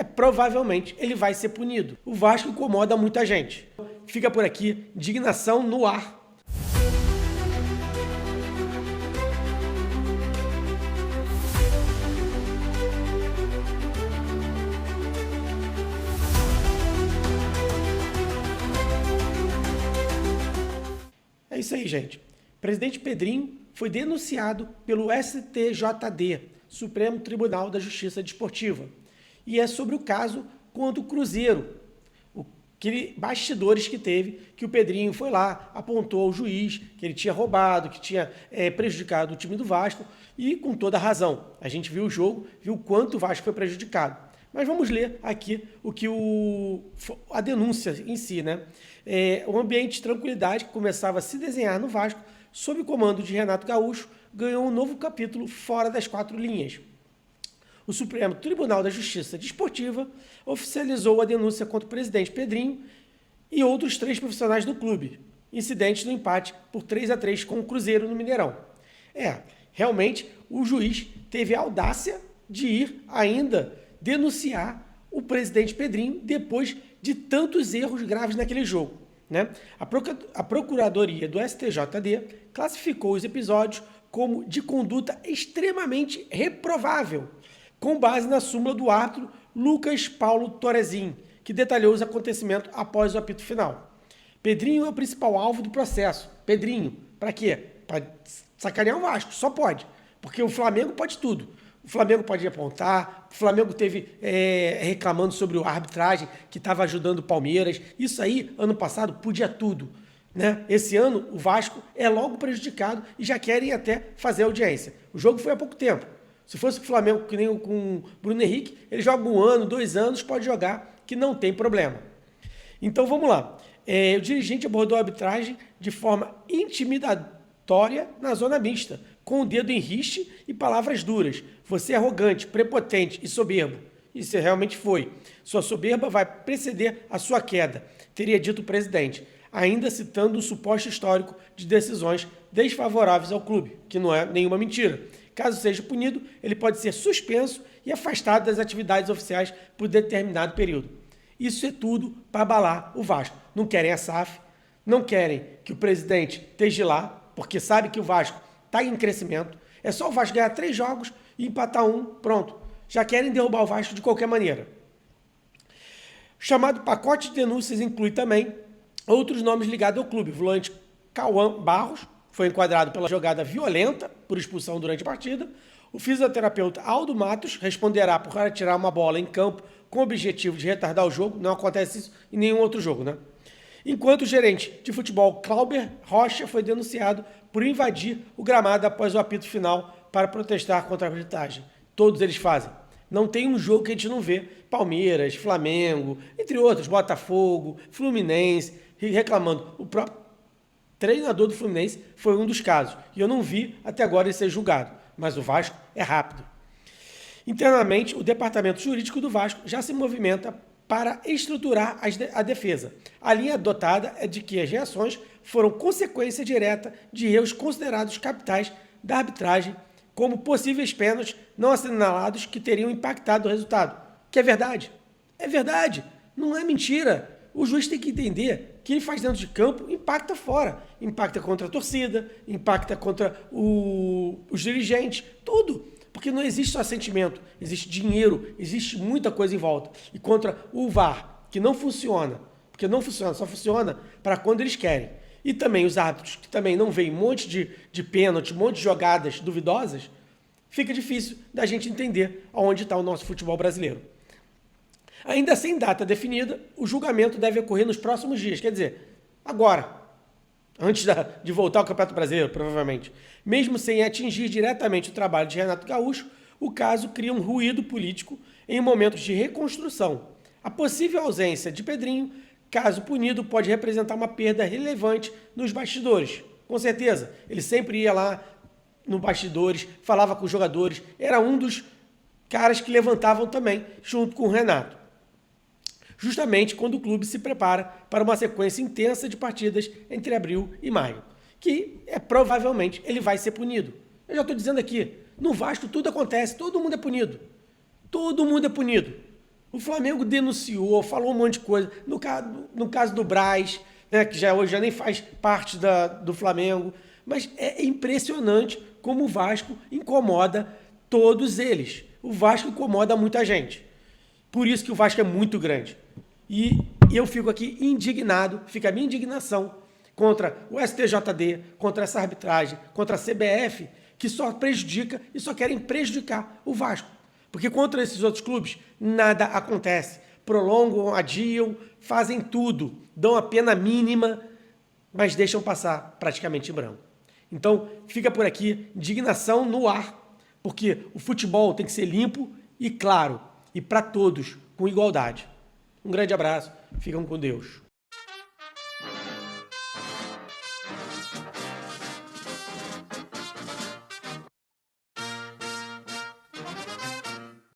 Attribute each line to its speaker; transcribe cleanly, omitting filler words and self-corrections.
Speaker 1: provavelmente ele vai ser punido. O Vasco incomoda muita gente. Fica por aqui, indignação no ar. É isso aí, gente. O presidente Pedrinho foi denunciado pelo STJD, Supremo Tribunal da Justiça Desportiva. E é sobre o caso contra o Cruzeiro, aquele bastidores que teve, que o Pedrinho foi lá, apontou ao juiz que ele tinha roubado, que tinha prejudicado o time do Vasco, e com toda razão. A gente viu o jogo, viu quanto o Vasco foi prejudicado. Mas vamos ler aqui o que a denúncia em si, né? O ambiente de tranquilidade que começava a se desenhar no Vasco, sob o comando de Renato Gaúcho, ganhou um novo capítulo fora das quatro linhas. O Supremo Tribunal da Justiça Desportiva oficializou a denúncia contra o presidente Pedrinho e outros 3 profissionais do clube, incidentes no empate por 3-3 com o Cruzeiro no Mineirão. Realmente, o juiz teve a audácia de ir ainda denunciar o presidente Pedrinho depois de tantos erros graves naquele jogo, né? A Procuradoria do STJD classificou os episódios como de conduta extremamente reprovável, com base na súmula do árbitro Lucas Paulo Torresin, que detalhou os acontecimentos após o apito final. Pedrinho é o principal alvo do processo. Pedrinho, para quê? Para sacanear o Vasco, só pode. Porque o Flamengo pode tudo. O Flamengo pode apontar, o Flamengo teve reclamando sobre a arbitragem que estava ajudando o Palmeiras. Isso aí, ano passado, podia tudo, né? Esse ano, o Vasco é logo prejudicado e já querem até fazer audiência. O jogo foi há pouco tempo. Se fosse o Flamengo, que nem com o Bruno Henrique, ele joga 1 ano, 2 anos, pode jogar, que não tem problema. Então vamos lá. O dirigente abordou a arbitragem de forma intimidatória na zona mista, com o dedo em riste e palavras duras. Você é arrogante, prepotente e soberbo. Isso realmente foi. Sua soberba vai preceder a sua queda, teria dito o presidente, ainda citando um suposto histórico de decisões desfavoráveis ao clube, que não é nenhuma mentira. Caso seja punido, ele pode ser suspenso e afastado das atividades oficiais por determinado período. Isso é tudo para abalar o Vasco. Não querem a SAF, não querem que o presidente esteja lá, porque sabe que o Vasco está em crescimento. É só o Vasco ganhar 3 jogos e empatar 1, pronto. Já querem derrubar o Vasco de qualquer maneira. O chamado pacote de denúncias inclui também outros nomes ligados ao clube. O volante Cauã Barros foi enquadrado pela jogada violenta por expulsão durante a partida. O fisioterapeuta Aldo Matos responderá por retirar uma bola em campo com o objetivo de retardar o jogo. Não acontece isso em nenhum outro jogo, né? Enquanto o gerente de futebol Clauber Rocha foi denunciado por invadir o gramado após o apito final para protestar contra a arbitragem. Todos eles fazem. Não tem um jogo que a gente não vê. Palmeiras, Flamengo, entre outros, Botafogo, Fluminense, reclamando. O próprio treinador do Fluminense foi um dos casos. E eu não vi até agora ele ser julgado. Mas o Vasco é rápido. Internamente, o departamento jurídico do Vasco já se movimenta para estruturar a defesa. A linha adotada é de que as reações foram consequência direta de erros considerados capitais da arbitragem, como possíveis pênaltis não assinalados que teriam impactado o resultado. Que é verdade. É verdade. Não é mentira. O juiz tem que entender que ele faz dentro de campo, impacta fora. Impacta contra a torcida, impacta contra os dirigentes, tudo. Porque não existe só sentimento, existe dinheiro, existe muita coisa em volta. E contra o VAR, que não funciona, porque não funciona, só funciona para quando eles querem. E também os árbitros, que também não veem um monte de pênalti, um monte de jogadas duvidosas, fica difícil da gente entender aonde está o nosso futebol brasileiro. Ainda sem data definida, o julgamento deve ocorrer nos próximos dias, quer dizer, agora, antes de voltar ao Campeonato Brasileiro, provavelmente. Mesmo sem atingir diretamente o trabalho de Renato Gaúcho, o caso cria um ruído político em momentos de reconstrução. A possível ausência de Pedrinho, caso punido, pode representar uma perda relevante nos bastidores. Com certeza, ele sempre ia lá nos bastidores, falava com os jogadores, era um dos caras que levantavam também, junto com o Renato. Justamente quando o clube se prepara para uma sequência intensa de partidas entre abril e maio, que provavelmente ele vai ser punido. Eu já estou dizendo aqui, no Vasco tudo acontece, todo mundo é punido. Todo mundo é punido. O Flamengo denunciou, falou um monte de coisa. No caso do Braz, né, que hoje já nem faz parte do Flamengo. Mas é impressionante como o Vasco incomoda todos eles. O Vasco incomoda muita gente. Por isso que o Vasco é muito grande. E eu fico aqui indignado, fica a minha indignação contra o STJD, contra essa arbitragem, contra a CBF, que só prejudica e só querem prejudicar o Vasco. Porque contra esses outros clubes, nada acontece. Prolongam, adiam, fazem tudo, dão a pena mínima, mas deixam passar praticamente em branco. Então, fica por aqui, indignação no ar, porque o futebol tem que ser limpo e claro, e para todos, com igualdade. Um grande abraço, ficam com Deus.